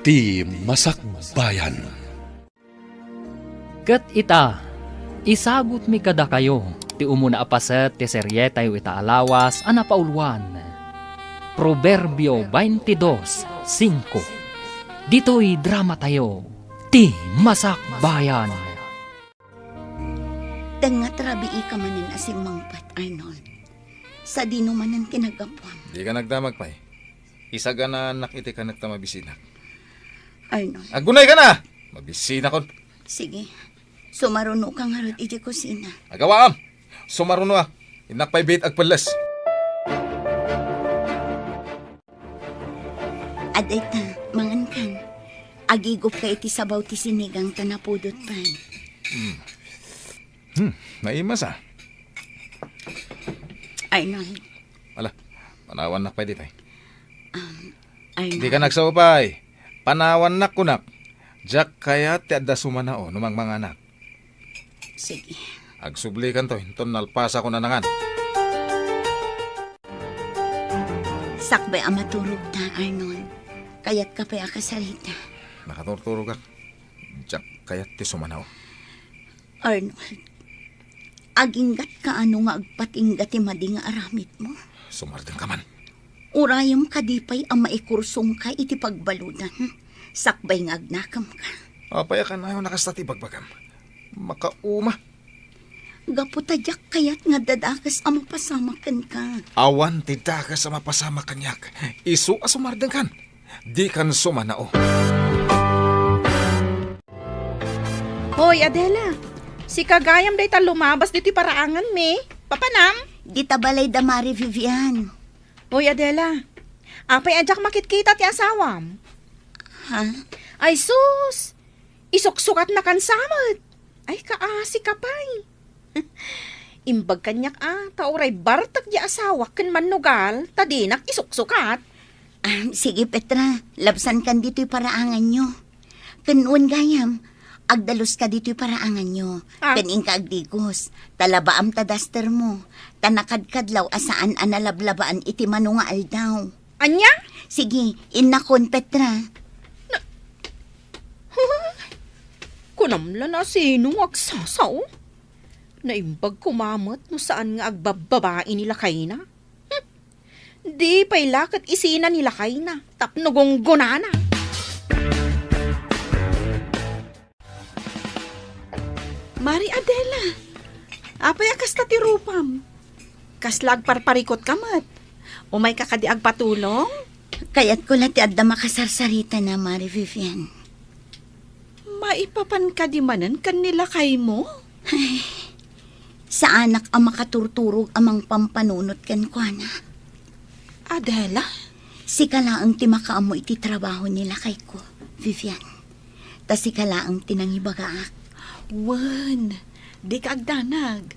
Ti Masakbayan. Kat ita, isagot mi kada kayo, ti umuna apaset ti serye tayo ita alawas, anapaulwan. Proverbio 22:5. Dito'y drama tayo, ti Masakbayan. Dangat rabi ka manin asim mangpat, Arnold. Sa dino manan kinagapwam. Di ka nagdamag pa eh. Isaga na anak iti ka nagtamabisinak. Arnold, Agunay ka na! Mabisina kon. sige. Sumaruno kang harot iti kusina. Agawaam! Sumaruno ah. Inak pa'y bait agpalas. Aday ta, mangan kan. Agigop ka iti sabaw ti sinigang tanapudot pan. Naimas ah. Arnold, Ala, panawan nak pa'y di pa'y. Arnold. Di ka nagsawapay. Panawan nak kunak. Jack kaya ti adda sumanao numang mga anak. Sige. Agsubli kan to. Hinton nalpasa ko na nangan. Sakbay ang maturog ta, Arnold. Kaya't ka pa akasalita. Nakaturturo ka. Jack kaya ti sumanao. Arnold, aginggat ka ano nga agpatinggat ti madi nga aramid mo. Sumardeng ka man. Urayam kadipay ang maikursong ka iti pagbaludan. Sakbay nga agnakam ka. Apaya ka na yung nakastati bagbagam. Makauma. Gaputadyak kayat nga dadakas ang mapasamakan ka. Awan ti daga sa mapasama kanyak. Isu asumardeng kan. Di kan sumanao. Hoy, Adela. Si Kagayam day ta lumabas dito paraangan me. Papanam? Di tabalay damari, Vivian. Hoy, Adela. Apay ajak makitkita ti asawam. Ha? Ay sus! Isuksukat na kansamot. Ay kaasi kapay. Imbag kanyak tauray bartak di asawa ken manugal, tadinak isuksukat. Sige, Petra. Labsan kan dito'y paraangan nyo. Kanuan gayam. Agdalos ka dito'y paraangan nyo. Kaning ka agdigos. Talabaam ta daster mo. Tanakadkadlaw asaan analablabaan iti manunga aldaw. Anya? Sige, inakon, Petra. Kunamla na sinong agsasaw? Naimbag kumamot no saan nga agbababae nila kay na. Di pa'y lakat isina nila kay na. Tapnogong gunana. Mari Adela, apay akas ta ti rupam. Kaslag parparikot kamat. Umay ka kadi agpatulong? Kaya't ko lati adda makasarsarita na, Mari Vivian. Maipapan ka di manan kanila kay mo? Sa anak ang makaturturog amang pampanunot kan kwa na. Adela? Si kalaang ti makaamo iti trabaho nila kay ko, Vivian. Ta si kalaang tinangibagaak. Wan, di ka agdanag.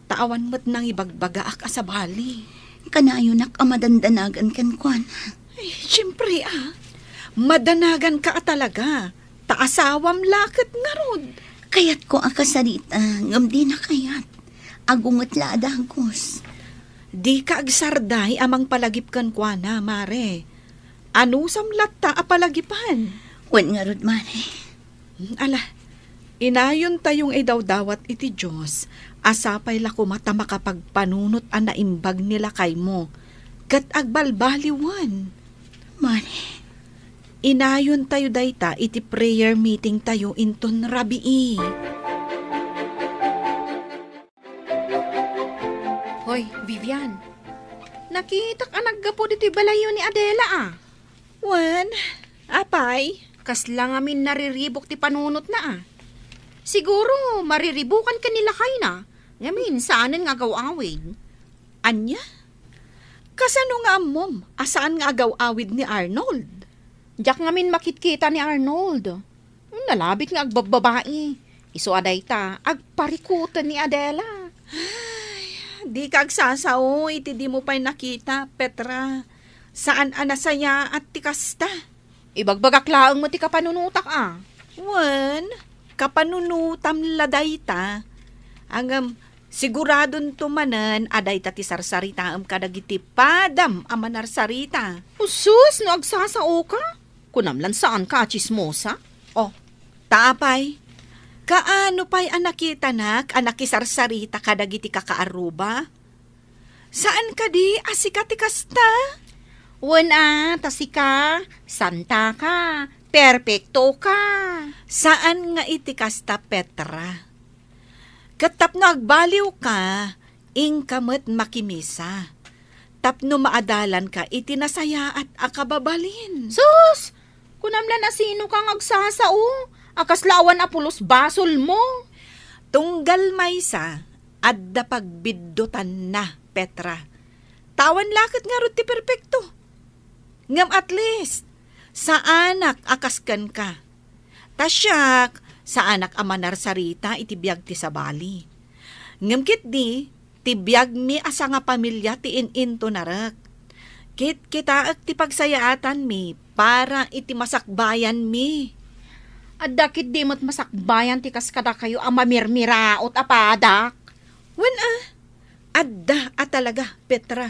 Taawan mo't nang ibagbagaak asabali. Kanayunak ang madandanagan kan kwa na. Ay, siyempre madanagan ka talaga. Taasawam lakit nga rod. Kaya't ko akasarita, ngam di na kayat. Agungot la adagos. Di ka agsarday amang palagip kan kwa na, mare. Ano samlat ta apalagipan? Wan nga rod, Mari. Ala, inayon tayong idawdawat iti Diyos. Asapay lako mata makapagpanunot ang naimbag nila kay mo. Kat agbalbaliwan. Mari, Inayon tayo dayta iti prayer meeting tayo inton rabii. Hoy, Vivian. Nakita ka naggapo dito balayo ni Adela Wan, apay. Kaslang amin nariribok ti panunot na Siguro mariribukan ka nila kay na. Ngamin, saanan nga gaw-awid? Anya? Kasano nga mom? Asaan nga agaw-awid ni Arnold? Diyak ngamin makitkita ni Arnold. Nalabit nga agbababae. Iso aday ta, agparikutan ni Adela. Ay, di ka agsasaw, iti di mo pa'y nakita, Petra. Saan anasaya at tikasta? Ibagbagak laang mo ti kapanunutak Wan, kapanunutam laday ta. Angam, siguradon tumanan, aday ta ti sarsarita kadagiti padam amanarsarita. Usus, no agsasao ka? Kunamlan saan ka, chismosa? Oh, taapay. Kaano pa'y anakita nak, anakisarsarita kadagiti kakaaruba? Saan ka di, asikati kasta? Wana, tasika, santa ka, perpekto ka. Saan nga iti kasta, Petra? Katapno agbaliw ka, ingkamot makimisa. Tapno maadalan ka, iti nasaya at akababalin. Sus! Kunamlan na sino kang agsasao? Akaslawan apulos basol mo. Tunggal maysa, adda pagbiddutan na, Petra. Tawan lakit nga ron ti perpekto. Ngam at least, sa anak akaskan ka. Tasyak, sa anak amanar sarita itibiyag ti sabali. Ngam kit di, tibiyag mi asa nga pamilya ti in-into narak. Kit kita ti pagsayaatan mi, para iti masakbayan mi. At dakit di mo't masakbayan ti kaskada kayo ang mamirmiraot apadak. Adda at talaga, Petra.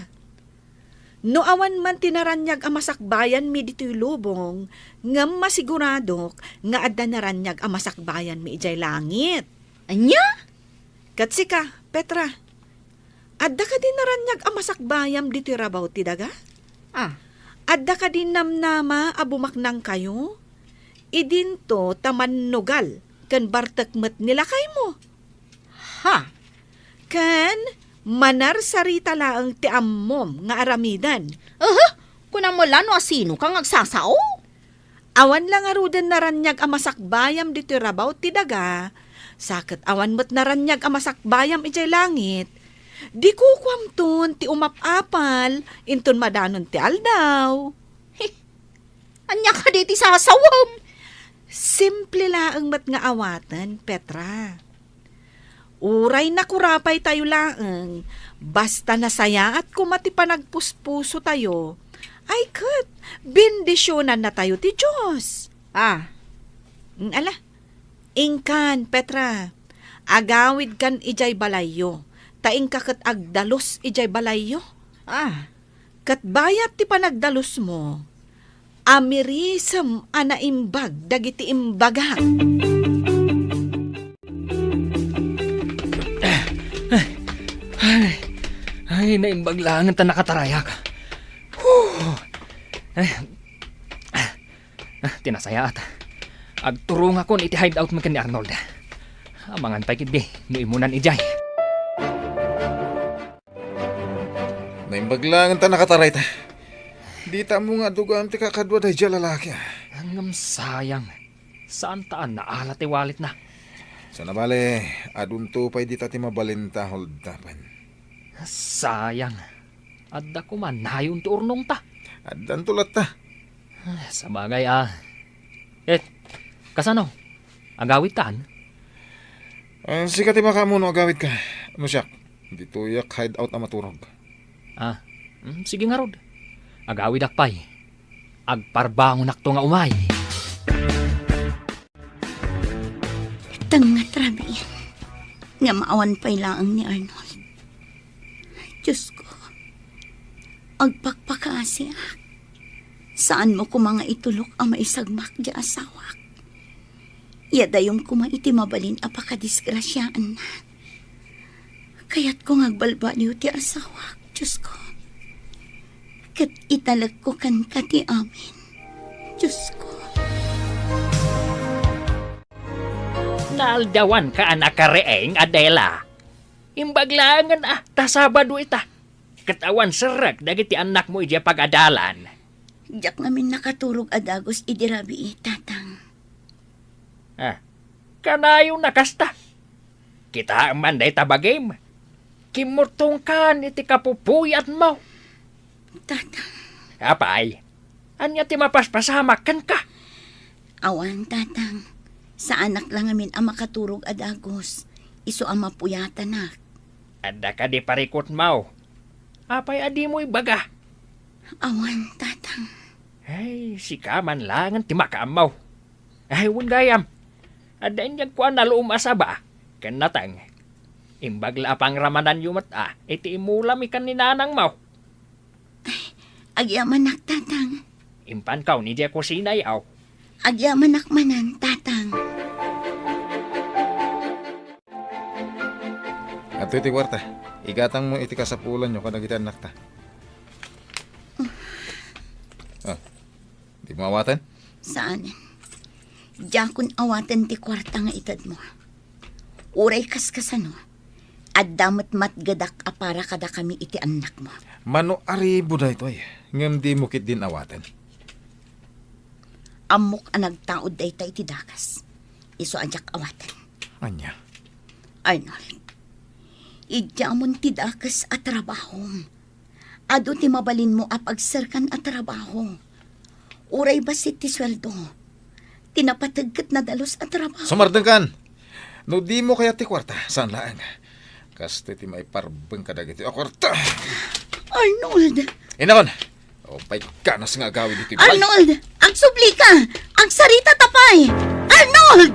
No awan man tinaranyag ang masakbayan mi dito'y lubong, ngam masiguradok nga adda naranyag ang masakbayan mi ijay langit. Anya? Katsika, Petra, adda ka din naranyag ang masakbayam dito'y rabaw ti daga? Ah, Adda ka din namnama abumaknang kayo? Idinto tamannugal, kan bartakmet nila kay mo. ha? Kan manar sarita laang ti ammom nga aramidan. Kunam mo lano asino kang agsasao? Awan lang arudan naranyag ang masakbayam dito rabaw ti daga. Sakit awan mo't naranyag ang masakbayam ijay langit. Di ko kwamton ti umapapal, inton madanon ti aldaw. Anya ka di ti sasawam? Simple laang mat nga awatan, Petra. Uray na kurapay tayo laang, basta nasaya at kumati pa nagpuspuso tayo, ay kat, bendisyonan na tayo ti Diyos. Ah, Ala, ingkan, Petra, agawid kan ijay balayo, taing kakat agdalos ijay balayo. ah. Kat bayat ti panagdalos mo, amirisam anaimbag dagiti imbaga. Ay, naimbag lang ta nakatarayak. Whew. Tinasaya at agturong ako iti hideout man ni Arnold. Amangan pa kid di, nuimunan ijay. Naimbaglangan ta nakataray ta. Di ta mo nga dugaan ti kakadwa dahi dya lalaki. Hanggang sayang. Saan taan naala ti walit na? Sa nabale, adunto pa'y di ta ti mabalinta holdapan. Sayang. Adda ko man, nayon ti urnong ta. Addan tulat ta. Sa bagay kasano? Agawit taan? Sikat ti makamuno agawid ka. Ano siya? Di tuyak hideout na maturog. Sige nga rod. Agawid akpay. Agparbangon akto nga umay. Tangat rabi. Nga maawan pa'y laang ni Arnold. Diyos ko, agpakpakasiak. Saan mo ko mga itulok ang maisagmak di asawak? Yadayong ko maiti mabalin apakadisgrasyaan na. Kaya't ko ngagbalbaliw ti asawak, Diyos ko. Kat italag ko kan kati amin, Diyos ko. Naaldawan ka anak kareeng, Adela. Imbaglangan tasabado ita. Katawan serak dagiti anak mo ija pag-adalan. Diyak namin nakaturog adagos idirabi tatang. Kanayo nakasta. Kita man day tabagim. Kimurtungkan iti kapupuyat mo. Tatang, Apay, anya ti mapaspasamak kan ka. awan tatang. Sa anak lang amin ang makaturog adagos. Iso ang mapuyatan na. Ada ka di parikot mo. Apay adi mo ibaga. Awan tatang. Ay, si kaman langan ti makamaw. Ay, gayam. Ada inyag kuan na luumasa ba? Kanatang. Imbagla pang ramadan yumat iti imulam ikan ni nanang mo. Agyaman nak tatang. Impan kaw ni Diya kusina yaw. Agyaman akmanan, tatang. Ato iti kwarta. Igatang mo iti kasapulan nyo kada kita anak ta. Di mo awatan? Saan? Diyan awatan ti kwarta nga itad mo. Uray kaskasano. At damat matgadak apara kada kami iti anak mo. Mano aribo da ito ay. Ngam di mo kit din awatan. Amok ang nagtaod da iti dakas. Iso ajak awatan. Anya? Arnold, idyamon ti dakas at trabahom. Ado ti mabalin mo apagsarkan at trabaho. Uray basit ti sweldo. Tinapatagkat na dalos at trabaho. Sumardeng kan! No di mo kaya ti kwarta. Saan laang? Kasto ti maiparbeng kadagiti o kwarta. Arnold! Inakon! O pa'y kanas nga gawin dito. Balay. Arnold! Ang subli ka! Ang sarita tapay! Arnold!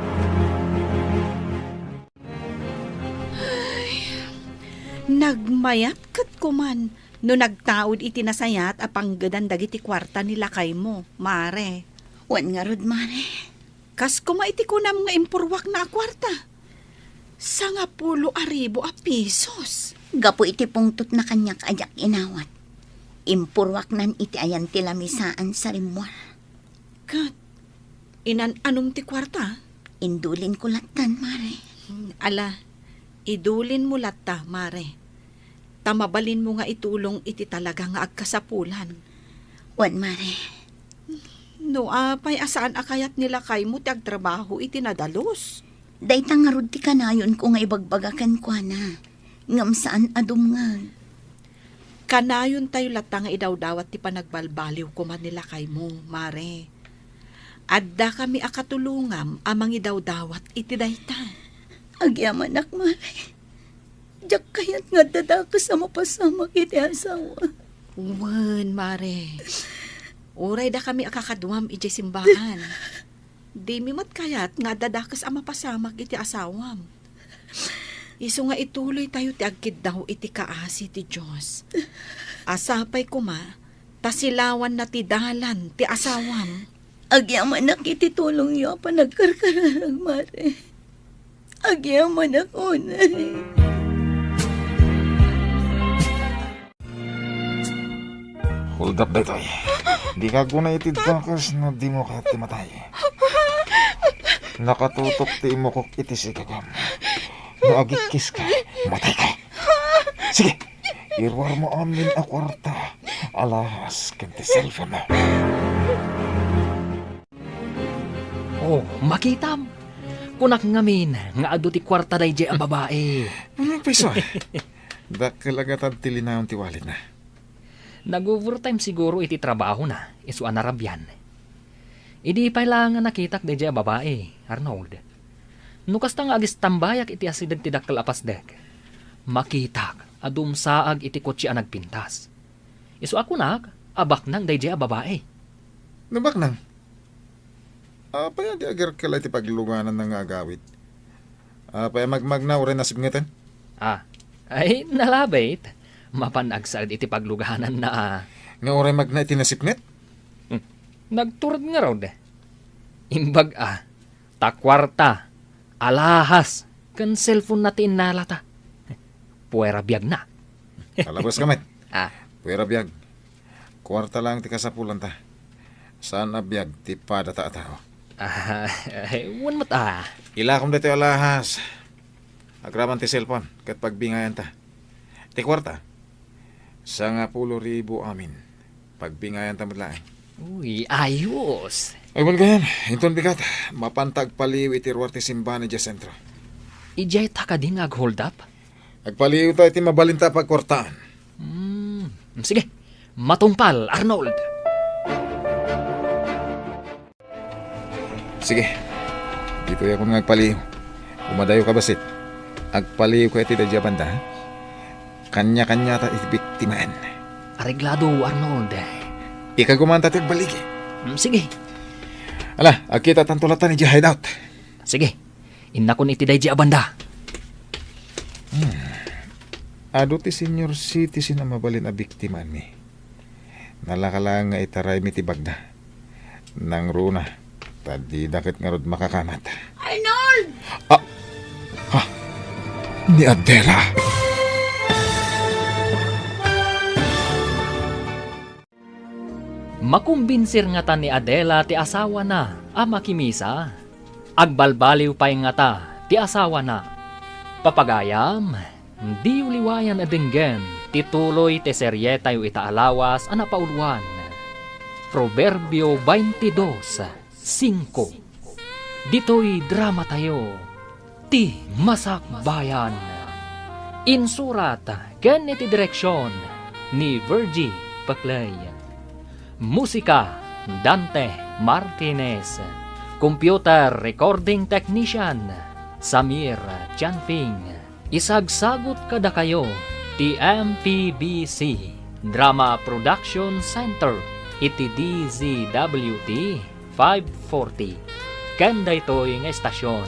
Nagmayat kat kuman no nagtaod iti nasayat apang gadan dagiti kwarta nila kay mo, mare. Wan nga rod, mare. Kas kuma iti kunam nga impurwak na kwarta. Sa nga 10,000 pesos. Gapo iti pungtot na kanyak ajak inawat. Impurwak nan iti ayan ti lamisaan sa rimwar. Kat, anong ti kwarta? Indulin ko latan, mare. Ala, idulin mo latta, mare. Tamabalin mo nga itulong iti talaga nga agkasapulan. Wan, mare. No, apay asaan akayat nila kay mo ti agtrabaho iti nadalos. Daytang nga rod ti kanayon ko nga ibagbagakan ko na. Ngam saan adum nga. Kanayon tayo latta nga idawdawat ti panagbalbaliw ko man nila kay mo, mare. Adda kami akatulungam amang idawdawat iti dayta. Agyaman ak, mare. Diyak kayat nga dadakas sa mapasama kiti asawa. Wan, mare. Uray da kami akakaduam iti simbahan. Di mi mat kayat nga dadakas ang mapasamak iti asawam. Isu nga ituloy tayo ti agkid daw iti kaasi ti Diyos. Asapay kuma, tasilawan na ti dalan ti asawam. Agyaman ak iti tulong yo pa nagkarkararag, mare. Agyaman ak unay. Hold up dito ay. Di ka guna itid takas na di mo kaya timatay. Nakatutok ti mo kok itisigagam. No agikis ka, matay ka. Sige, irwar mo amin a kwarta. Alahas kanti cellphone mo. Oh, makitam. Kunak ngamin nga adu ti kwarta day a babae. Anong piso ay? Dakalagatan tilinaon ti walit na. Nag-overtime siguro iti trabaho na, isu anarabyan. Idi pa lang nga nakitak day a babae, Arnold. Nukas ta nga agis tambayak iti asident ti dakkel apasdek. Makitak, adum saag iti kotse a nagpintas. Isu ako nak, abak nang day a babae. Nabak nang? Apaya di agar kala iti paglunganan ng agawit. Apaya magmagnaw rin nasibngitan? Ay, nalabait. Mapanagsaad iti paglugahanan na Nga oray magna iti nasipnet? nagturad nga raw de. Imbag takwarta, alahas, kan cellphone natin nalata. Puwera biyag na. Kalabas kamit. Ah, Pwera biyag. Kwarta lang ti kasapulan ta. Saan na biyag ti padata atao? Wan mat Ilakom dito alahas. Agraman ti cellphone kat pagbingayan ta. Ti kwarta. Sa nga 10,000 amin. Pagbingayan ta matlaan. Uy, ayos. Ay man ganyan. Hinton bigat. Mapantag paliw iti ruwar ti simbahan di sentro. Ijay ta ka din ag-hold up? Agpaliw ta iti mabalinta pagkwartaan. Sige, matungpal, Arnold. Sige. Dito ako nga agpaliw. Umadayo ka basit. Agpaliw ko iti dadya banda. Kanya-kanya ta iti biktimaan. Areglado, Arnold. Ika gumanta ti agbaligi. Sige, Ala, agkita tantulatan ni hideout. sige. Inakon iti day banda. Ado ti senior citizen na mabalin a biktiman mi. Nalakalang nga itaray mi ti bagda. Nang runa, tadi dakit nga rod makakamat. Arnold! Ni Adela. Makumbinsir nga ta ni Adela ti asawa na, ama kimisa. Agbalbaliw pa'y nga ta, ti asawa na. Papagayam, di uliwayan adenggen, tituloy ti seryeta yu itaalawas anapauluan. Proverbio 22:5. Dito'y drama tayo, ti masakbayan. Insurat, ken iti direksyon, ni Virgie Paclay. Musika, Dante Martinez. Computer Recording Technician, Samir Chanfing. Isagsagot kada kayo, ti MPBC Drama Production Center, iti DZWT 540. Kanda ito'y nga estasyon.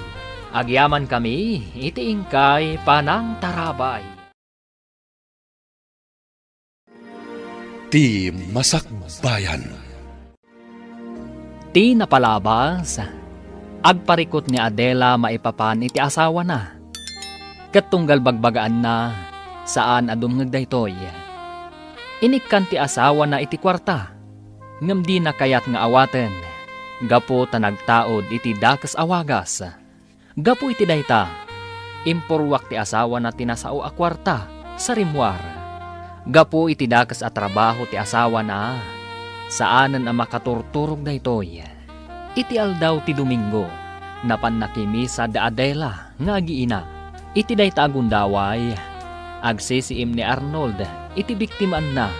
Agyaman kami, iti ingkay panang tarabay. Ti Masakbayan. Ti napalabas, agparikot ni Adela maipapan iti asawa na. Katunggal bagbagaan na, saan adumngag daytoy. Inikkan ti asawa na iti kwarta, ngam di na kayat nga awaten. Gapo tanagtaod iti dakas awagas. Gapo iti dayta, impurwak ti asawa na tinasao a kwarta sa rimwar. Gapo iti dakas a trabaho ti asawa na, saanan ang makaturturog daytoy. Iti aldaw ti Domingo, napan nakimisa da Adela nga agiina. Iti dayta agundaway, agsisiim ni Arnold, iti biktimaan na,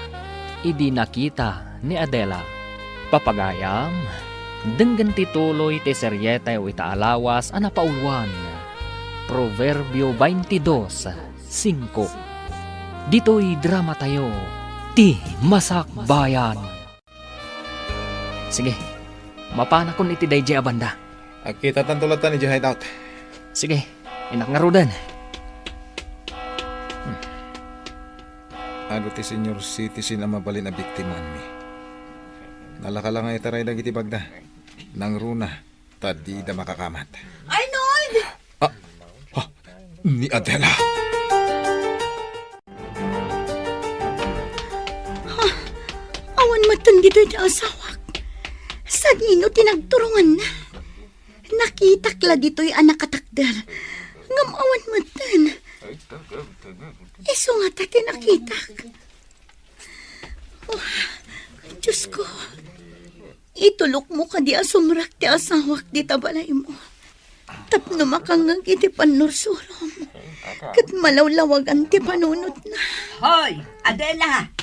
idi nakita ni Adela. Papagayam, denggan tituloy ti seryeta yu itaalawas anapauluan. Proverbio 22:5. Dito'y drama tayo, ti masakbayan. Sige, mapanakon iti dayjay abanda. Agkita tantulatan ni hideout. Sige, inak nga rodan. Ano ti senior citizen ang mabalin na biktiman mi. Nalaka lang nga itaray dagiti bagda. Nang runa, tadi da makakamat. Arnold! Ni Adela. Awan matan dito yung asawak. Sa nino tinagturungan na. Nakitakla dito yung anak katakder. Ngam awan matan. Iso nga tati nakitak. Oh, Diyos ko. Itulok mo ka di asumrak ti asawak di tabalay mo. Tapno makangag iti panursurom. Kat malawlawagan ti panunot na. Hoy, Adela!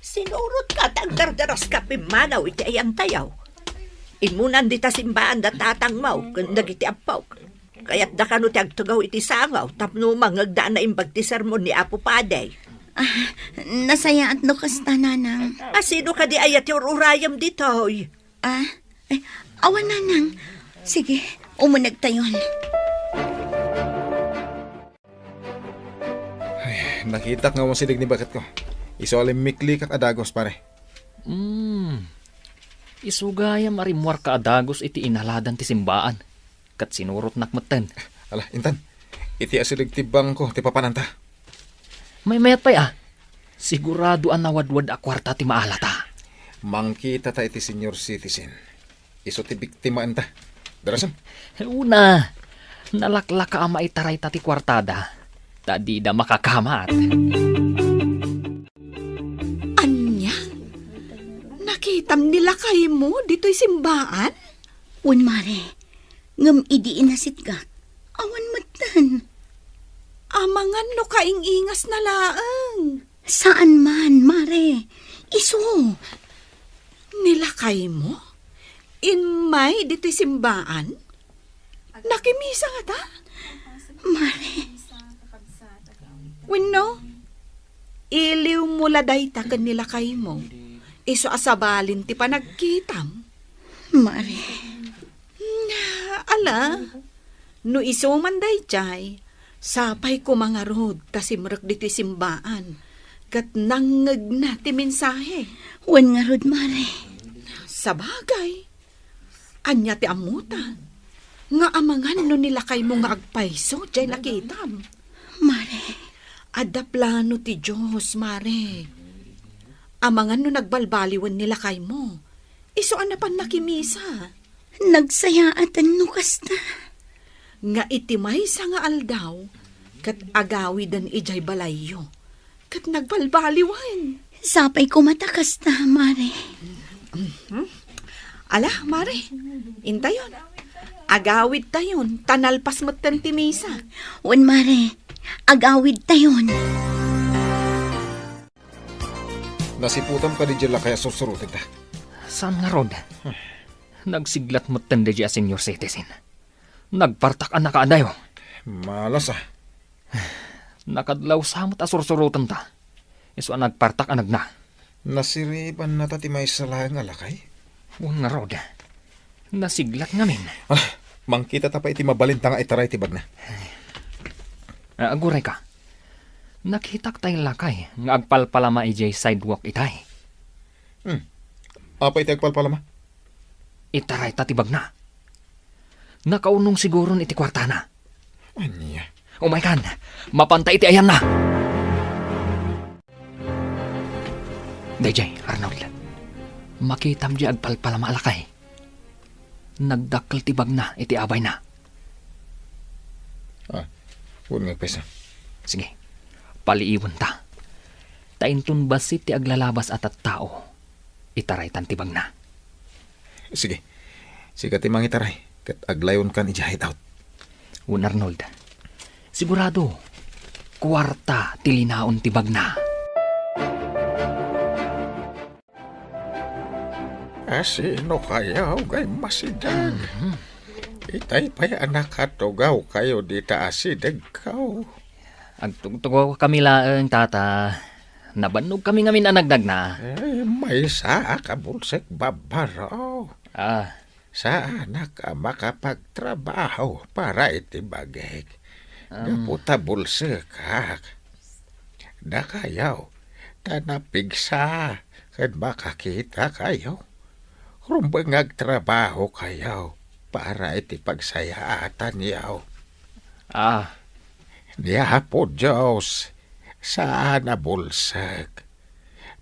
Sinurot ka tagdardaras ka pimanaw iti ayang tayaw. Imunan di ta simbaan da tatang mau, kundag iti apaw. Kaya't da kano ti agtugaw iti sangaw, tapno mangagdaan na imbag ti sermon ni Apo Paday. Nasaya at no kasta nanang. Sino ka di ayat yung urayam dito, hoy? Awan nanang. Sige, umunag tayon. Nakita nga mo silig ni bakat ko. Isolim mikli kak adagos pare. Isugayam arimwar ka adagos iti inaladan ti simbaan. Kat sinurot nakmeten. Ala, Intan. Iti asilig ti bangko ti papananta. May mayat pa'y sigurado ang nawadwad a kwarta ti maalata. Mangkita ta iti senior citizen. Iso ti biktimaan ta. Darasan. Una, nalaklaka ang maitaray ta ti kwartada. Tadi da makakamat. Anya? Nakitam nila kayo mo dito'y simbaan? Un mare, ngam idi inasit ka. Awan matan. Amangan no kaingingas na laang. Saan man, mare? Iso. Nilakay mo? Inmay dito'y simbaan? Nakimisa nga ta? Mare, Wenno? Iliw mo laday ta kan nilakay mo. Iso asabalin ti panagkitam. mare. Ala, no iso man day jay, sapay ko mga rod tasimrak dito'y simbaan. Kat nangag na ti mensahe. Wan nga rod, mare. Sa bagay, Anya ti amuta. Nga amangan no nila kay mo nga agpayso, jay nakitam. Mare, Adda plano ti Diyos, Mare. Amangan no nagbalbaliwan nila kay mo. Isuan na pan nakimisa. nagsayaatan no kasta. Nga itimay sa nga aldaw, kat agawi dan ijay balayo. Kat nagbalbaliwan. Sapay ko mata kasta, Mare. Ala, Mare, intayon. Agawid tayon, tanalpas mo't timisa. Wan, Mare, agawid tayon. Nasiputam ka di dyan kaya susurutin ta. Saan nga rod? Nagsiglat mo tanda dya senior citizen. Nagpartak ang nakaadayo. Malas ah. Nakadlaw samot asursurutan ta. Iso ang nagpartak ang nagna. Nasiriban na ta ti may salayang alakay. Un nga rod. Nasiglat ngamin. Mangkita ta pa iti mabalinta nga itaray ti bagna. Aguray ka. Nakitak tayo lakay nga agpalpalama ijay sidewalk itay. Apa iti agpalpalama? Itaray tatibag na. Nakaunong siguro iti kwartana. Anya? Umaykan, mapantay iti ayan na. Dayjay, Arnold. Makitam di agpalpalama alakay. Nagdakkel tibag na iti abay na. Huwag nga pesa. Sige, paliiwan ta. Taintun basit ti aglalabas at tao. Itaray tan tibag na. Sige. Sige ti mang itaray. Kat aglayon kan ijahit out. Un Arnold, sigurado, kwarta tilinaon tibag na. Sino kayaw kay masidag? Itay pa'y anak katugaw kayo di taasidag kaw. Agtugtugaw kami laeng tata. Nabanog kami ngamin na nagdag na. May saa kabulsek babaraw. Sa anak ka makapagtrabaho para itibagay. Gaputa bulsek kak. Da kayaw, tanapigsa, kad makakita kayo. Rumbangag trabaho kayaw para itipagsayaatan yaw. Diya po Diyos, saan na bulsag?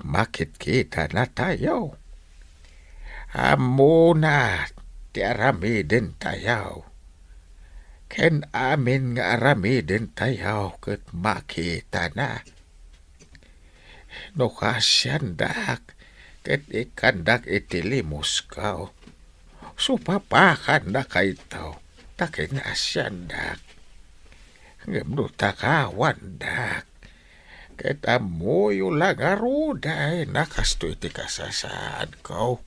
Makit-kita na tayo. Amuna, ti aramidin tayo. Ken amin nga aramidin tayo kat makita na. No kasyandak, ket ikandak itilimos kao. Supapakan na kay tao, takin asyandak. Ngamno takawandak. Ket amoy ulang aruday, nakasto iti kasasaan ko.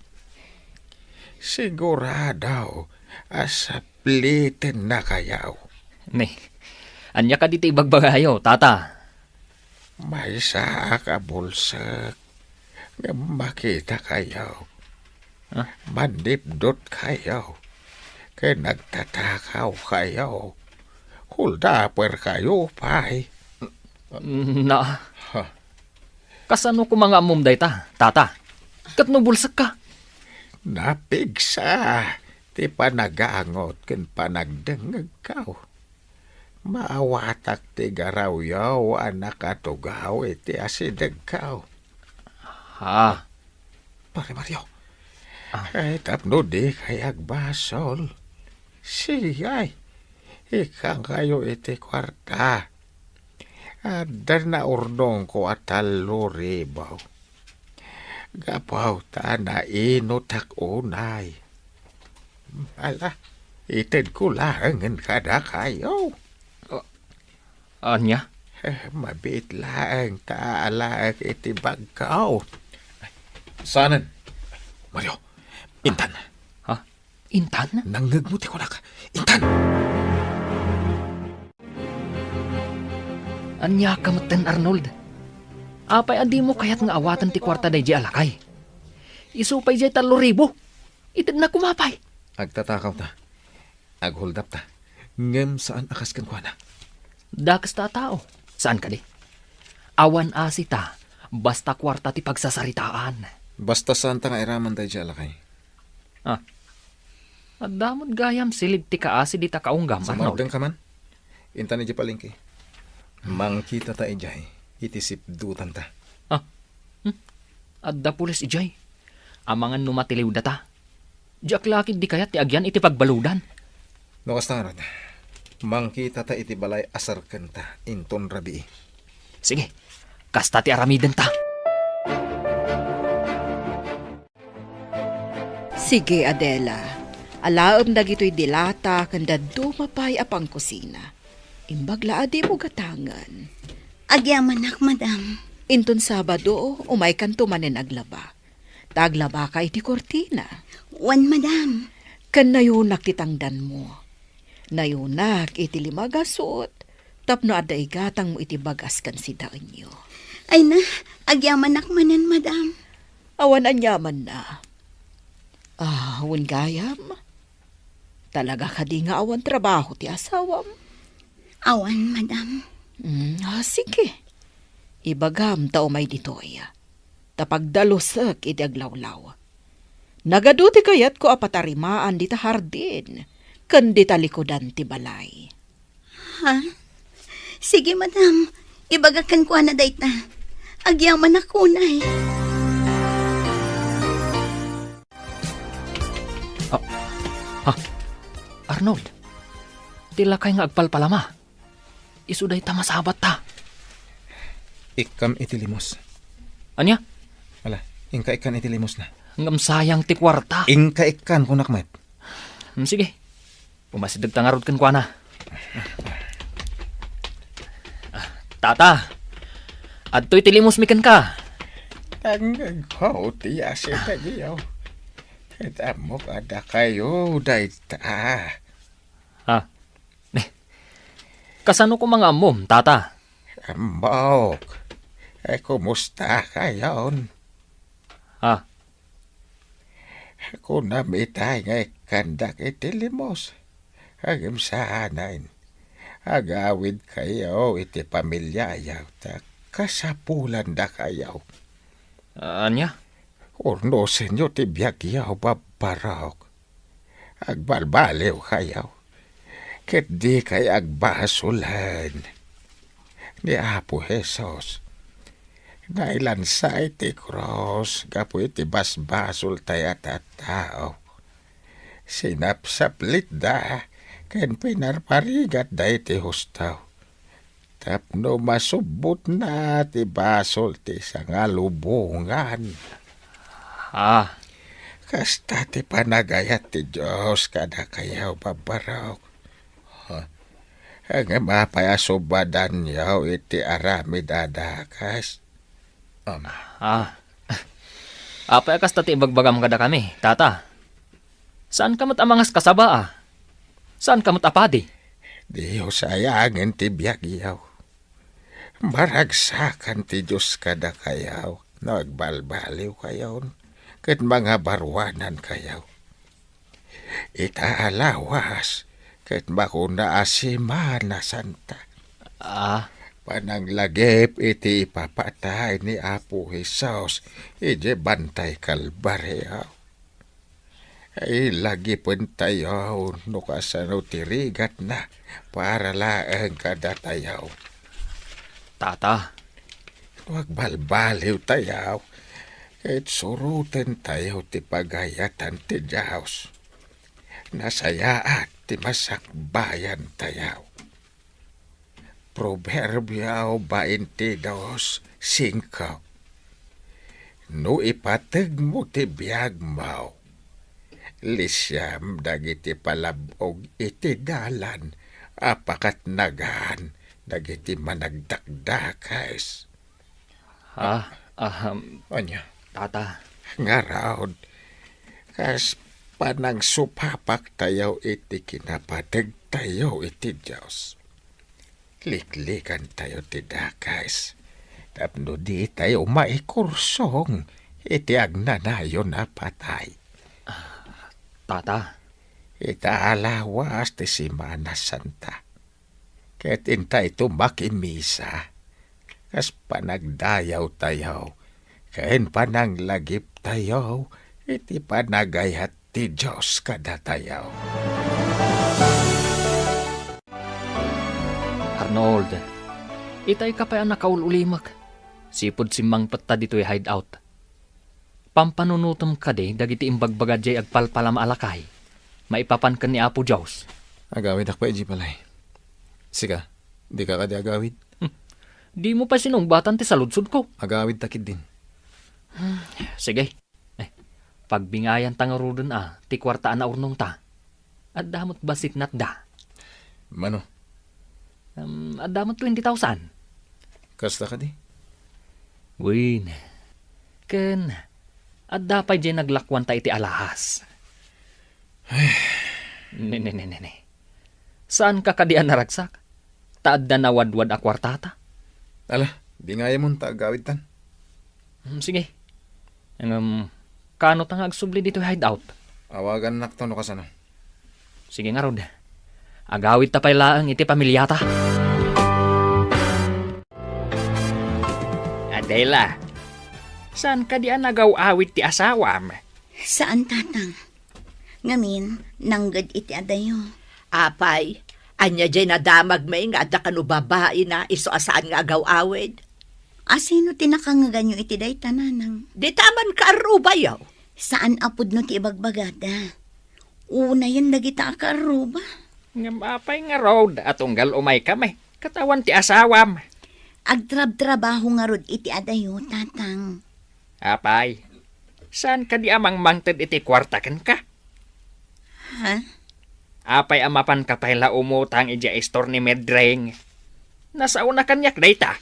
Siguradaw, asaplitin na kayaw. Ne, anya ka diti ibagbagayo, tata. May saa ka bulsak. Nga makita kayaw. Mandipdot kayaw. Kaya nagtatakaw kayaw. Huldaper kayo, pay. Na, kasano ko mga amumday ta, tata? Kat nubulsak ka. Napigsa. Ti panagangot ken panagdengeg kaw. Maawatak ti garaw yaw anak atugaw iti asideg kaw. Pare Mario. Ay tapno di kayag basol. Siyay. Ikang kayo iti kwarta. Adar na urdong ko at taluribaw. Gapaw ta na inutak unay. Ala, ited ko lahangan kada kayo. Anya? Mabit lang taalaag iti bagkaw. Saanan? Mario, Intan. Intan? Nanggagmuti ko na ka. Intan! Anya ka maten Arnold. Apay adi mo kayat nga awatan ti kwarta day di alakay. Isupay di 3,000. Itid na kumapay. Agtatakaw ta. Aghuldap ta. Ngem saan akas kan kwa na? Dakas ta tao. Saan ka di? Awan asita. Basta kwarta ti pagsasaritaan. Basta saan ta nga iraman tayo dyan alakay. At damod gayam silid ti kaasi di ta kaunggam, Arnold. Sumardang ka man. Intan ni palengke. Mangkita ta ijay. Itisip dutan ta. At da pulis ijay. Amangan numatiliw data. Diyak lakid di kayat ti agyan iti pagbaludan. No kastarad. Mangkita ta iti balay asar kanta inton rabi. Sige, kasta ti aramiden ta. Sige, Adela. Alaom dagito'y dilata kanda dumapay apang kusina. Imbagla adi mo gatangan. Agyaman ak, madam. Inton Sabado, umay kan tumanin aglaba. Taglaba ka iti kortina. Wan, madam. Kan nayunak titangdan mo. Nayunak iti limagasot. Tapno aday gatang mo iti bagas kan si daanyo. Ay na, agyaman ak manan, madam. Awan anyaman na. Awan gayam. Talaga ka di nga awan trabaho ti asawam. Awan, madam. Sige. Ibagam tao may ditoy. Tapagdalusak iti aglawlaw. Nagaduti kayat ko apatarimaan di ta hardin. Kandi talikodan ti balay. Ha? Sige, madam. Ibagakan ko na dayta. Agyaman ako na eh. Arnold, tila kay nga agpalpalama. Isuday ta masabat ta. Ikam iti limos. Anya? Wala, ingka ikan iti limos na. Ngam sayang ti kwarta. Ingka ikan kunak met. Sige, umasidag tangarod kan kwa na. Tata, adto'y tilimos mikan ka. Ang ti asin tagiyaw. Kita mo kada kayo, dayta. Kasano ko mga amom, tata? Ambok. Kumusta kayon? Kung namitay nga ikandak itilimos. Agim sanain. Agawid kayo iti pamilya yaw. Kasapulan da kayo. Anya? Urnosin nyo ti biyag yaw babarok. Agbalbaliw kayo. Ket di kay agbasulan. Ni Apo Jesus. Nailansa iti cross. Gapo iti basbasul tayat at tao. Sinapsaplit da. Ken pinarparigat da iti hustaw. Tapno masubot na ti basol ti sangalubungan. Kasta ti panagayat ti Diyos kada kayaw babarok. Ang mapayasubadan yaw iti arami dadakas. Apay kasta ti ibagbagam kada kami, tata. Saan kamot amangas kasaba Saan kamot apadi? Diyo sayangin ti biyag yaw. Maragsakan ti Diyos kada kayaw. Nagbalbaliw kayaw. Ket mga barwanan kayaw. Itaalawas. Ket bakuna asimana santa. Pananglagip iti ipapatay ni Apo Jesus. Ije bantay kalbaryaw. Ay lagi pun tayo no kasano tirigat na para laeng kada tayaw. Tata. Huwag balbaliw tayaw. Kahit suruten tayo ti pagayatan ti Diyos. Nasayaat ti masakbayan tayaw. Proverbio 22:5. No ipateg mo ti biyag mo. Lisyam dagiti palabog iti dalan. Apakat nagaan dagiti managdakdakais. Anya? Tata. Ngaraod, kas panang supapak tayo iti kinapateg tayo iti Diyos. Liklikan tayo ti dakais. Tapno di tayo maikursong iti agnanayo na patay. Tata. Itaalawas ti Simana Santa. Ket intay tumakimisa. Kas panagdayaw tayo. Kain pananglagip tayo. Iti panagayat ti Diyos kadatayaw. Arnold, itay ka pa ang nakaululimak. Sipod simang patta dito'y hideout. Pampanunutom ka de, dagiti imbagbaga jay agpalpalam alakay. Maipapan ka ni Apo Diyos. Agawid ak pa iji palay. Sika, di ka kadi agawid. Di mo pa sinungbatan ti saludsod ko. Agawid takid din. Sige. Pagbingayan tangarudon ti kwartaan na urnong ta. At damot basit nat da. Mano, At damot 20,000. kasta ka di? Win. Ken, at dapay dyan naglakwan ta iti alahas. Ne. Saan ka kadian naragsak? Taad na nawadwad a kwartata? Ala, di nga mo ta agawid tan. Sige. Kano tang agsubli dito hideout? Awagan nakto no kasano. Sige nga rod. Agawid ta pay laang iti pamilyata. Adela, saan ka diyan nagaw-awit ti asawam? Saan, tatang? Ngamin, nanggad iti adayo. Apay, anya jay nadamag may nga da kanu babae na iso asaan nga agaw-awid. Asino tinakangaganyo iti day tananang? Di taman ka arubayaw. Saan apod no ti ibagbagada? Una yan dagita akaruba. Ngapay nga road at unggal umay kami. Katawan ti asawam. Agtrab-trabaho nga rod iti adayo, tatang. Apay, saan ka di amang mangted iti kwartakan ka? Ha? Apay amapan ka pala umutang iti store ni Medring. Nasa una kanyak data.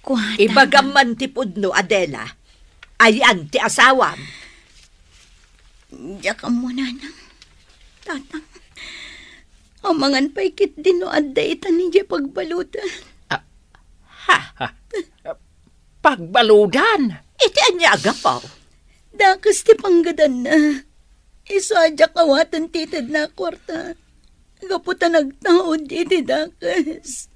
Kuwata. Ibagaman ti pudno, Adela. Ayan ti asawam. Diya ka muna nang. Tatang. Amangan pa'y kit din no adda itan ni diya pagbalutan. Pagbaludan! Iti anya agapaw. Dakas ti panggadan na. Isadya kawatan titid na kwarta. Gaputa nagtaod iti dakas.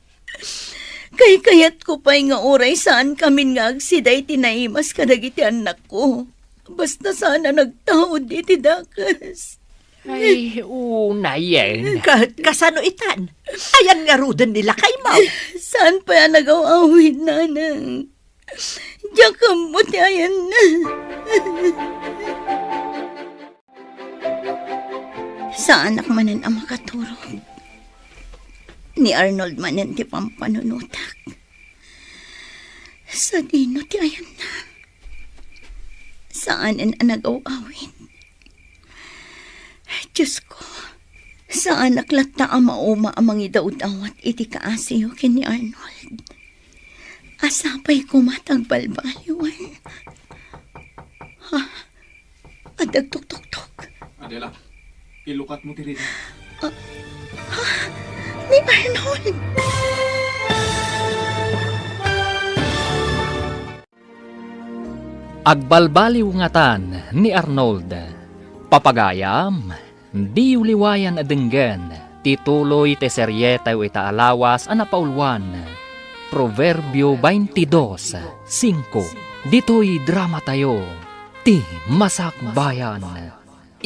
Kayat ko pa'y nga oray saan kami nga agsiday tinaimas kadagiti anak ko. Basta sana nagtaod iti dakas. Ay, una yan. Kasano itan? Ayan nga rudan nila kay Mau. Saan pa yan nag-awawid, nanang? Diyan ka mo ayan na. Sa anak manan ang makaturog. Ni Arnold manan ti pampanunutak. Sa dino ti ayan na. Saan ang nag-awawid? Diyos ko, saan naklata ang mauma amang idaw-dawat iti kaasiyo kin ni Arnold? Asapay ko matagbalbaliwan. Ha? Adagtok-tok-tok. Adela, ilukat mo tiri. Ni Arnold! Agbalbaliw nga tan ni Arnold. Papagayam, di uliwayan adenggan, tituloy te seryeta o itaalawas anapaulwan. Proverbio 22:5. Dito'y drama tayo, ti masakbayan.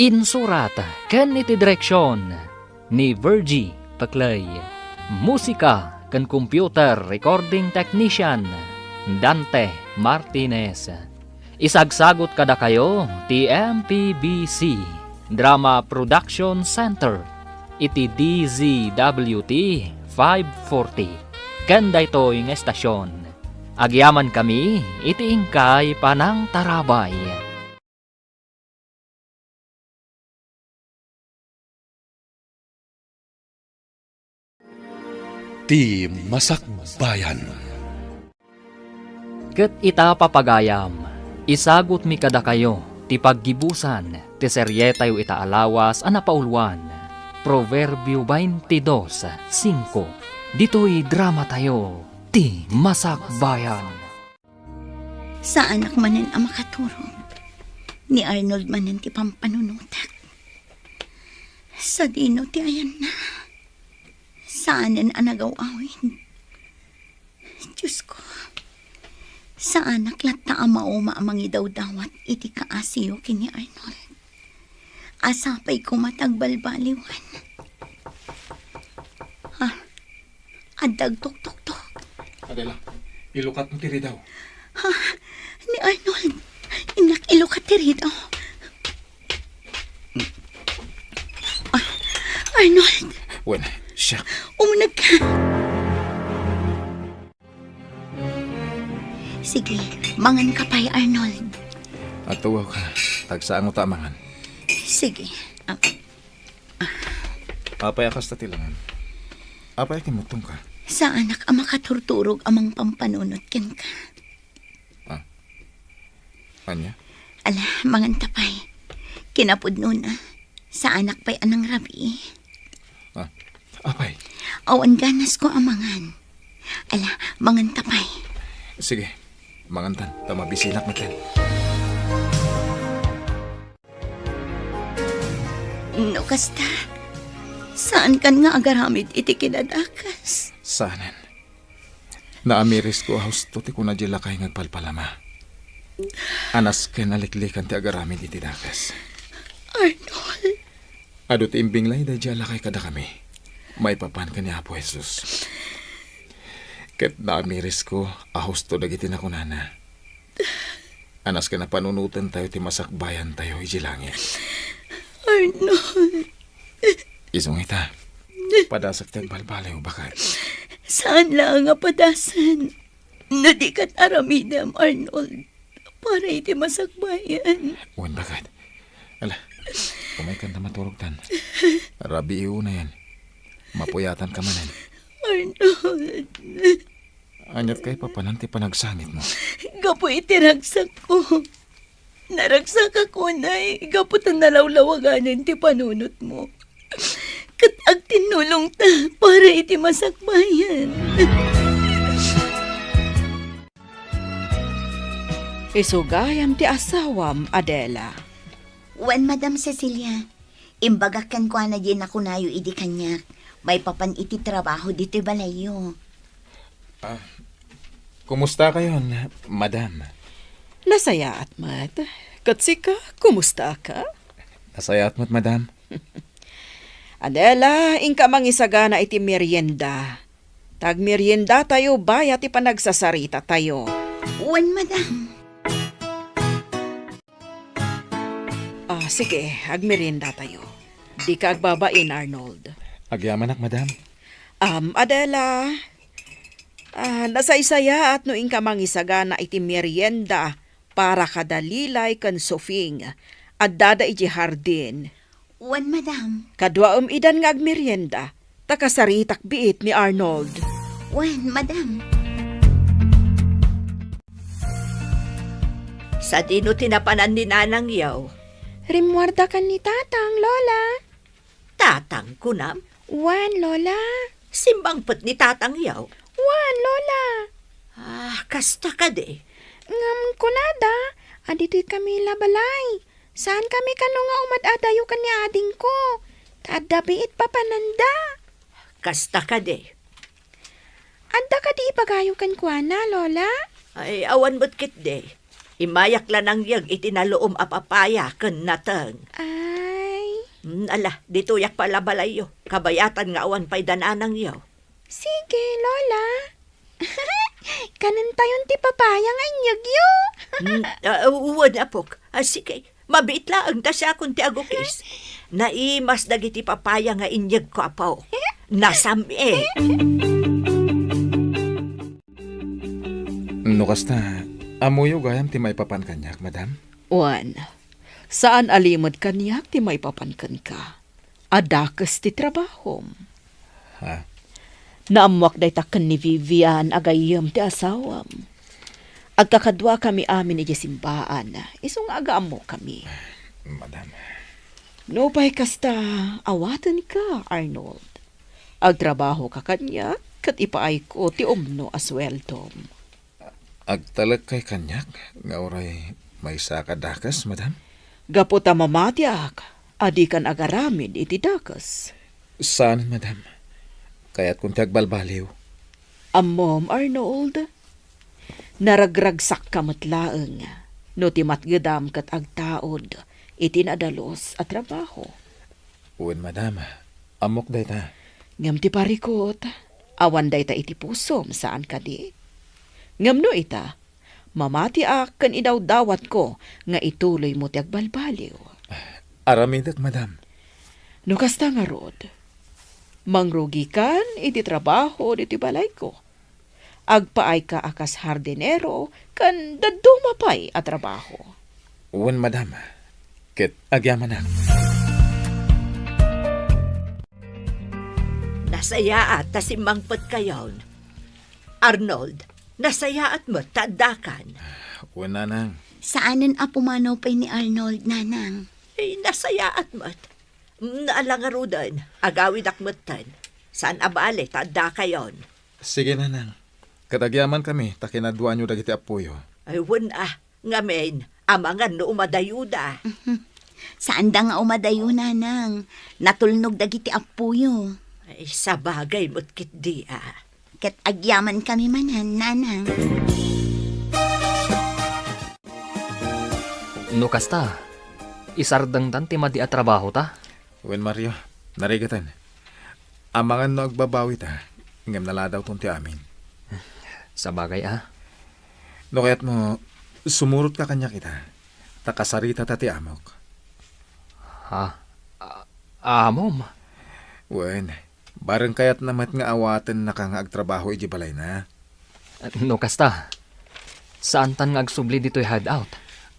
Insurat ken iti direksyon ni Virgie Paclay. Musika ken computer recording technician Dante Martinez. Isagsagot kada kayo ti MPBC Drama Production Center iti DZWT 540 kanda ito'y nga estasyon. Agyaman kami iti ingkay panang tarabay. Ti Masakbayan. Ket ita papagayam, isagot mi kada kayo ti paggibusan ti seryetayo itaalawas anapaulwan. Proverbio 22:5. Dito'y drama tayo, ti masakbayan. Sa anak manan ang makaturog. Ni Arnold manan ti pampanunutak. Sa dino ti ayan na. Saanan ang nagawawin? Diyos ko. Sa anak lata ang mauma amang idawdawat iti kaasiyo kini Arnold. Asapay ko matagbalbaliwan. Ha? Adag tok-tok-tok. Adela, ilukat mo tiri daw. Ni Arnold. Inak ilukat rito. Arnold, Wen, siya. umunag ka. Sige, mangan ka pa'y Arnold. At tuwaw ka, tagsaan mo tamangan. Sige. Apay akas ta tilangan. Apay kimutong ka. Sa anak ang makaturturog amang pampanunot ken ka. Anya? Ala, mangan tapay. Kinapudno na. Sa anak pa'y anang rabi. Apay. Awan ganas ko amangan. Ala, mangan tapay. Sige, mangantan. Tamabisinak natin. No, kasta. Saan kan nga agaramid iti kinadakas? Saanan? Naamiris ko husto ti kuna jila kay ngagpalpalama. Anas ken naliklikan ti agaramid iti dakas. Arnold. Adot imbing lay da jala kay kada kami. May papan ka ni Apo Jesus. Ket naamiris ko husto dagiti na kunana. Anas ka na panunutan tayo ti masakbayan tayo iti langit. Arnold. Isong ita. Padasak tiyang balbalay o bakit? Saan lang nga padasan? Na di kat aramidam, Arnold. Para iti masakbayan. Uwan bakit? Ala, kumay ka na matulog tan. Rabi iyo na yan. Mapuyatan ka manan. Arnold. Anyat kay papananti panagsangit mo. Gapo itiragsak ko. Naragsak ako na gaputan nalawlawaganan ti panunot mo. Kat ag tinulong ta para iti masakbayan. Isugayam ti asawam, Adela. Wan, Madam Cecilia. Imbagakan ko na din ako nayo idi kanyak. May papan iti trabaho dito balayo. Kumusta kayo, madam? Nasaya at mat. Katsika, kumusta ka? Nasaya at madam? Adela, ingka mangisagana iti merienda. Tag merienda tayo, bayat ipanagsasarita tayo. Wan, Madam. Sige, agmerienda tayo. Di ka agbabain, Arnold. Agyamanak, madam? Adela, nasaysaya at no ingka mangisagana iti merienda para kadalilay kan sofing at dada iti hardin. Wan, Madam. Kadwa idan nga agmerienda, takasaritak biit ni Arnold. Wan, Madam. Sa dino tinapanan ni Nanang Yaw. Rimwarda kan ni Tatang, Lola. Tatang ko na. Wan, Lola. Simbang put ni Tatang Yaw. Wan, Lola. Kasta ka de. Ngam kunada, adito'y kami labalay. Saan kami kano nga umad-adayo kan ni ading ko? Tadabiit pa pananda. Kasta ka de. Adda ka di ipagayo kan kuana, Lola? Ay, awan mo't kit de. Imayak lang ang yag itinaloom apapaya kan natang. Ay, Ala, dito yak pala balayo. Kabayatan nga awan pa'y dananang yaw. sige, Lola. Kanan tayon ti papaya nga inyagyo. Uwan apok. Sige, mabiit lang ta siya kung ti agukis. Naimas dagiti papaya nga inyag ko apaw. Nasami. No kasta, amuyo gayam ti may papan kanyak, madam? Wan, saan alimod kanyak ti may papankan ka? Adakas ti trabahom. Ha? Naamwak day takan ni Vivian agayam ti asawam. Agkakadwa kami amin iti simbaan. Isong agaam mo kami. Madam. No pa'y kasta, awatan ka, Arnold. Agtrabaho ka kanya, kat ipaay ko ti umno asweltom. Agtalag kay kanyak, nga oray may sakadakas, madam? Gaputa mamatiak, adi kan agaramid iti dakas. Saan, madam? Kaya't kung tagbalbaliw. Ammom, Arnold. Naragragsak kamat laeng. No ti matgedam kat agtaod, iti nadalos at trabaho. Uwan, madam. Amok day ta. Ngam ti parikot, awan day ta iti pusom saan ka di. Ngam no ita, mamati kan idawdawat ko nga ituloy mo ti agbalbaliw. Aramidak, madam. No kasta nga rod, mangrugi kan iti trabaho diti balay ko. Agpaay ka akas hardinero kan dadumapay at trabaho. Uwan, madam. Ket agyaman na. Nasaya at tasimangpot kayon. Arnold, nasaya at mo tadakan. Uwan, nanang. Saanan a pumanaw pa ni Arnold, nanang? Nasaya at mo. Naalangarudan, agawid akmutan. Saan abale, tada kayon. Sige, nanang. Katagyaman kami, takinadwa nyo dagiti apuyo. Ay, ngamen, amangan no umadayuda. Saan da nga umadayo, nanang? Natulnog dagiti apuyo. Ay, sa bagay mo't kitdi Ket agyaman kami manan, nanang. No kasta, isardang ti madi at trabaho ta. Uwan, Mario. Narigatan. Amangan no agbabawi ta. Ngam naladaw tunti amin. Sa bagay No kaya't mo, sumurot ka kanya kita. Takasarita ta ti amok. Amom. Uwan, bareng kaya't namat nga awatan na kang agtrabaho iji balay na. No kasta, saan tan nga agsubli dito'y hideout?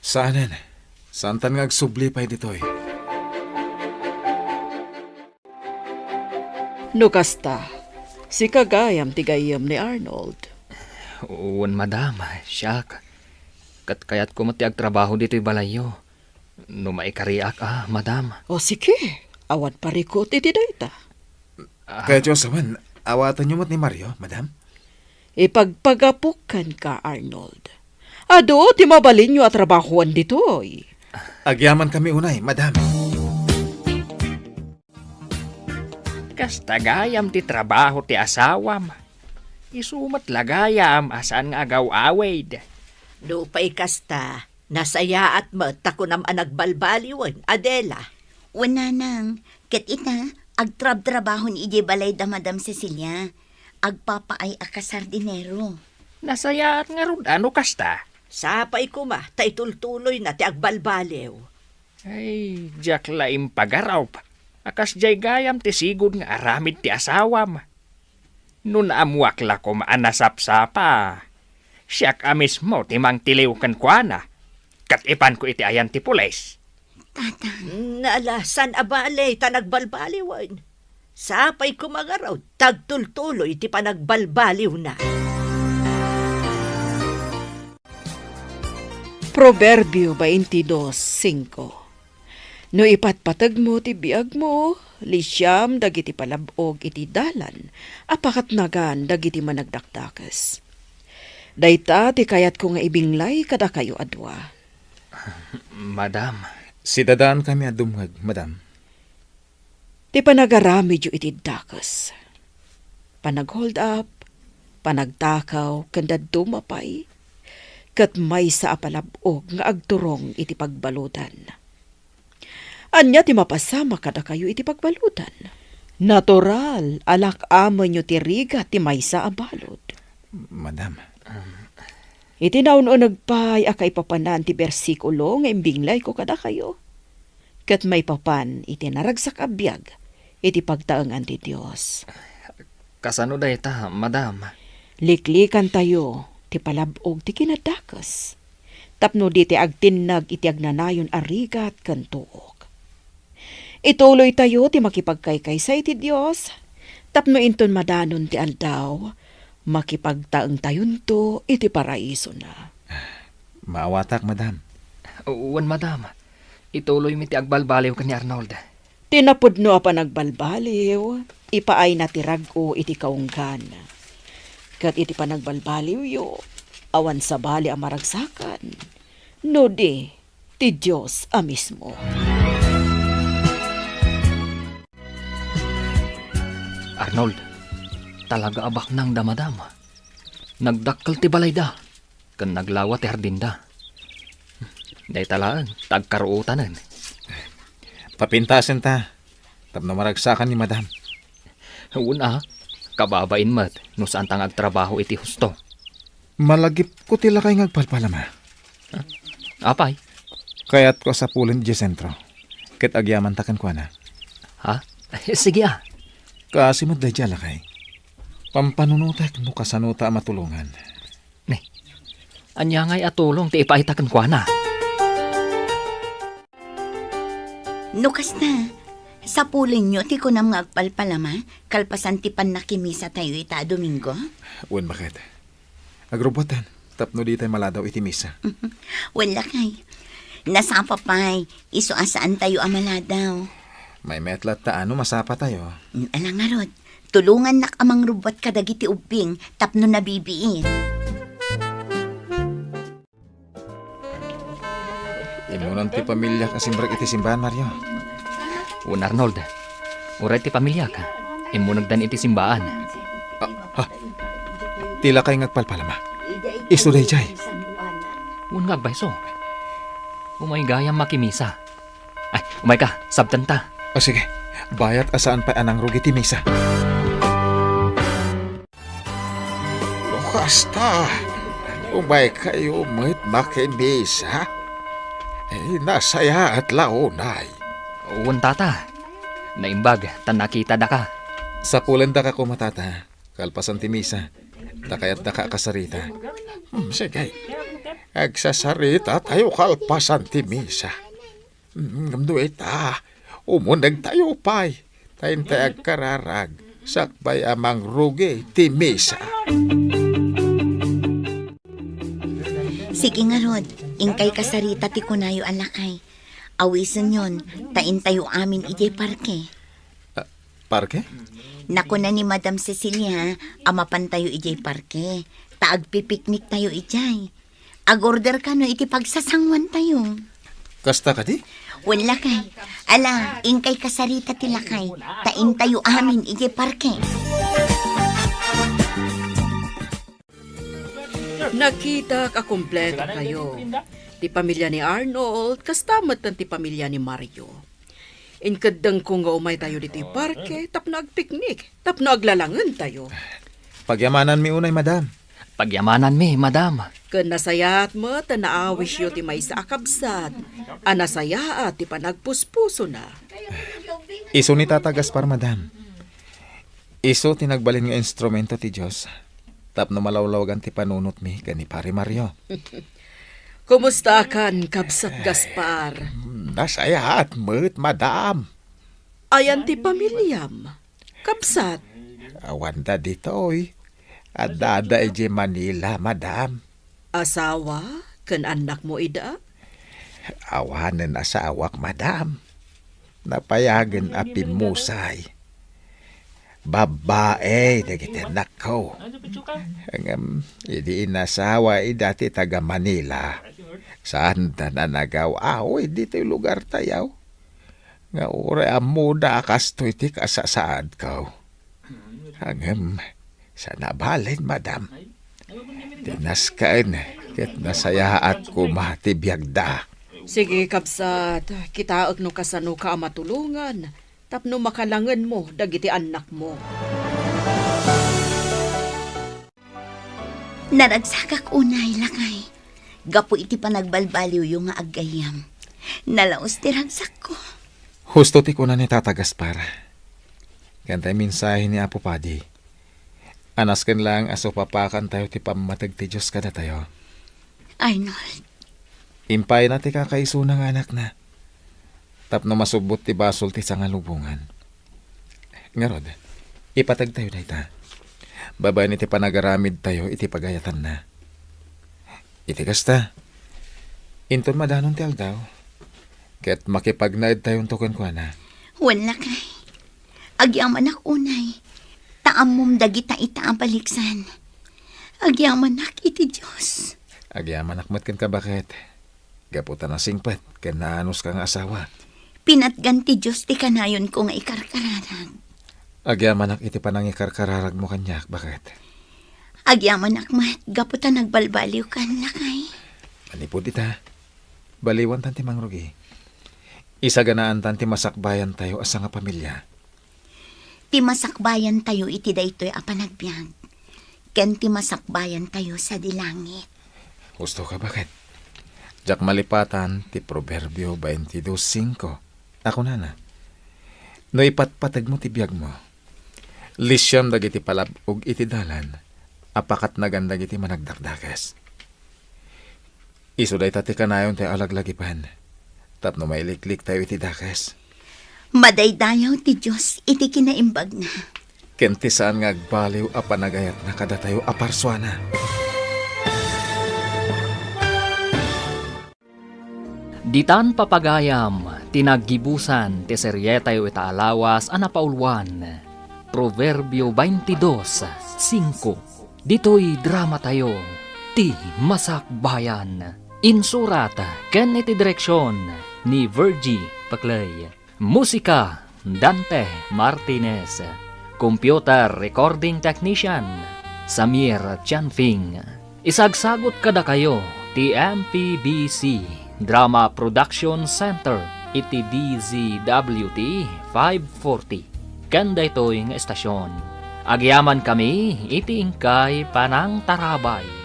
Saanan? Saan tan nga agsubli pa ditoy? No kasta, si kagayam tigayam ni Arnold. Uwan, madam. Siyak. Kat kaya't kumati agtrabaho dito'y balayo. No maikariak madam. O sige, awan parikot iti dayta. Kaya Josawan, awatan nyo mo't ni Mario, madam? Ipagpagapukan ka, Arnold. Ado, ti mabalin nyo at trabahuan ditoy. Agyaman kami unay, madam. Kastagayam ti trabaho ti asawam. Isumat lagayam asan nga agaw-awid. Lupay kasta, nasaya at mo takunam anagbalbaliwan, Adela. Uwan, nanang. Ket ita, agtrab-trabahon iji balay da Madam Cecilia. Agpapaay akas hardinero. Nasayat nga rod ano kasta? Sapay ko tay tultuloy na ti agbalbaliw. Ay, jak laim pagaraw pa. Akas jay gayam ti sigod nga aramid ti asawam. Nun amuak la ko maanasap-sapa. Siyak amis mo ti mang tiliw kan kuana. Kat ipan ko iti ayan ti pulis. Naalasan abale ta nagbalbaliwan. Sapay ko magaraw, tagtultuloy ti panagbalbaliw na. Proverbio 22:5. No ipatpatag mo ti biag mo, lisyam dagiti palabog iti dalan, apakat nagan dagiti managdakdakas. Dayta ti kayat ko nga ibinglay kada kayo adwa. Madam, Si dadaan kami adumag, madam. Ti panagarami iti dakas. Panag-hold up, panagtakaw, kanda dumapay, kat may sa apalabog nga agturong iti pagbalutan. Anya ti mapasama kada kayo iti pagbalutan. Natural, alak amo nyo ti riga ti may sa abalod. Madam. Iti naununagpay akay papanan ti bersikulo nga imbinglay ko kada kayo. Kat may papan iti naragsak abiyag iti pagtaengan ti Dios. kasano dayta, madam? Liklikan tayo ti palabog ti kinadakas. Tapno di ti agtinnag iti agnanayon arigat ken tuok. Ituloy tayo ti makipagkaykaysay ti Dios. Tapno inton madanon ti aldaw, makipagtaeng tayon to iti paraiso na. Maawatak, madam. Uwan, madam. Ituloy mi ti agbalbaliw ka ni Arnold. Tinapudno pa nagbalbaliw, ipaay na ti rag-o iti kaunggan. Kat iti pa nagbalbaliw yo, awan sa bali ang maragsakan. No di, ti Diyos a mismo. Arnold, talaga abak nang damadama. Nagdakkel ti balay da, kan naglawa ti hardin da. Day talaan, tagkaruutanan. Papintasin ta. Tapno maragsakan ni madam. Una, kababain mat, no saan tang agtrabaho iti husto. Malagip ko tila kay ngagpalpalama. Apay, Kaya't ko sa pulin di sentro. Ket agyaman takan ko na. ha? Sige ah. Kasi madadya lakay. Pampanunutak no kasanuta matulungan. Anya ngay atulong ti ipaitakan kwa na. Nukas na. Sa pulin nyo, ti ko na mga agpalpalama, kalpasan ti pan nakimisa tayo ita Domingo. Wen bakit? Agrubotan. Tapno di tayo maladaw iti misa. Wala kay. Nasapa pa'y, iso asaan tayo amaladaw. May metlat ta ano masapa tayo. Alang nga rod, tulungan nak amang rubot kadagiti ubing, tapno nabibiin. Imunan ti pamilya kasimbrak iti simbahan, Mario. Un Arnold, uray ti pamilya ka. Imunagdan iti simbaan. Tila kay ngagpalpalama. Isto day jay. Un ngagbayso. Umay gayam makimisa. Ay, umay ka, sabtan ta. O sige, bayat asaan pa anang rugi ti misa. Basta, umay kayo mo't makimisa. Nasaya at launay. Un tata. Naimbag, tan nakita da ka. Sa pulan da ka kumatata, kalpasan ti misa, dakayat da ka kasarita. Sige, agsasarita tayo kalpasan ti misa. Ngamduit umunag tayo pa'y. Tayo tayo agkararag. Sakbay amang rugi ti misa. Sige nga rod, ingkay kasarita ti kunayo alakay. Awisan yon, tain tayo amin ijay parke. Parke? Naku na ni Madam Cecilia, amapan tayo ijay parke. Taagpipiknik tayo ijay. Agorder ka no iti pagsasangwan tayo. Kasta ka di? Wala kay. Ala, ingkay kasarita ti lakay. Tain tayo amin ijay parke. Nakita ka kompleto kayo. Ti pamilya ni Arnold, kastamat ng ti pamilya ni Mario. Inkadang ko nga umay tayo dito parke, tapno agpiknik, tapno aglalangan tayo. Pagyamanan mi unay, madam. Pagyamanan mi, madam. Kan nasayaat mo, tanaawis yo ti may sa akabsat. Anasayaat ti panagpuspuso na. Iso ni Tata Gaspar, madam. Iso tinagbalin nga instrumento ti Diyos. Tapno malawlawagan ti panunot mi kani pare Mario. Kumusta kan, Kabsat Gaspar? Nasaya at mo't madam. Ayan ti pamilyam. Kabsat, Awanda dito'y. At dada ije Manila, madam. asawa, kan anak mo ida? Awanan asawak, madam. Napayagan apin musay. Babae, dagiti anak ko. Idi inasawa, dati taga Manila. Saan ta na nagaw? Aoy, dito yung lugar tayaw. Nga ure amuda kasto iti kasasaad ko. Hangam, sa nabalin, madam. Tinaskaan, ket nasaya at kumatibiyagda. Sige, Kabsat, kitaag no kasano ka matulungan. Tapno makalangan mo, dagiti anak mo. Naragsakak unay lakay. Gapo iti panagbalbaliw yung nga aggayam. Nalaos ti ragsak ko. Husto ti kunan ni Tata Gaspar. Kantay mensahe ni Apo Padi. Anasken lang aso papakan tayo ti pamatag ti Diyos kada tayo. Arnold, Impay na ti kakaiso ng anak na. Tapno masubot ti basol ti sangalubungan. Ngarod, ipatag tayo na ita. Baba ni ti panagaramid tayo iti pagayatan na. Iti kasta. Inton madanon ti aldaw. Ket makipagnaid tayong tukon ko na. wala kay. Agyaman ak unay. Taamom dagita ita ang baliksan. Agyaman ak iti Diyos. Agyaman akmat kan ka bakit? Gaputan na singpat, ken naanos kang asawa. Pinatgan ti Diyos ti kanayon ko nga ikarkararag. Agyaman ak iti panangikarkararag mo kanyak, bakit? Agyaman ak mat, gaputan nagbalbaliw kan lakay. Manipod ita. Baliwan tan ti mangrugi. Isa ganaan tan ti masakbayan tayo asa nga pamilya. Ti masakbayan tayo iti daytoy a panagbiag. Ken ti masakbayan tayo sa dilangit. Gusto ka bakit? Jak malipatan ti Proverbio 22:5. Ako na. No ipatpatag mo ti biyag mo. Lisyam dagiti palabog iti dalan. Apakat nagandag iti managdakdakas. Isuday tati kanayon tayo alaglagi-pan. Tapno mailiklik tayo iti dakas. Madaydayaw ti Diyos iti kinaimbag na. Kenti saan nga agbaliw a panagayat na kada tayo aparswana. Ditan papagayam, tinaggibusan, ti seryetayo itaalawas, anapaulwan. Proverbio 22:5. Dito'y drama tayo, ti masakbayan. Insurat, ken iti direksyon, ni Virgie Paclay. Musika, Dante Martinez. Computer Recording Technician, Samir Chanfing. Isagsagot kada kayo, ti MPBC Drama Production Center, iti DZWT 540. Kanda ito'y nga estasyon. Agyaman kami, iti ingkay panang tarabay.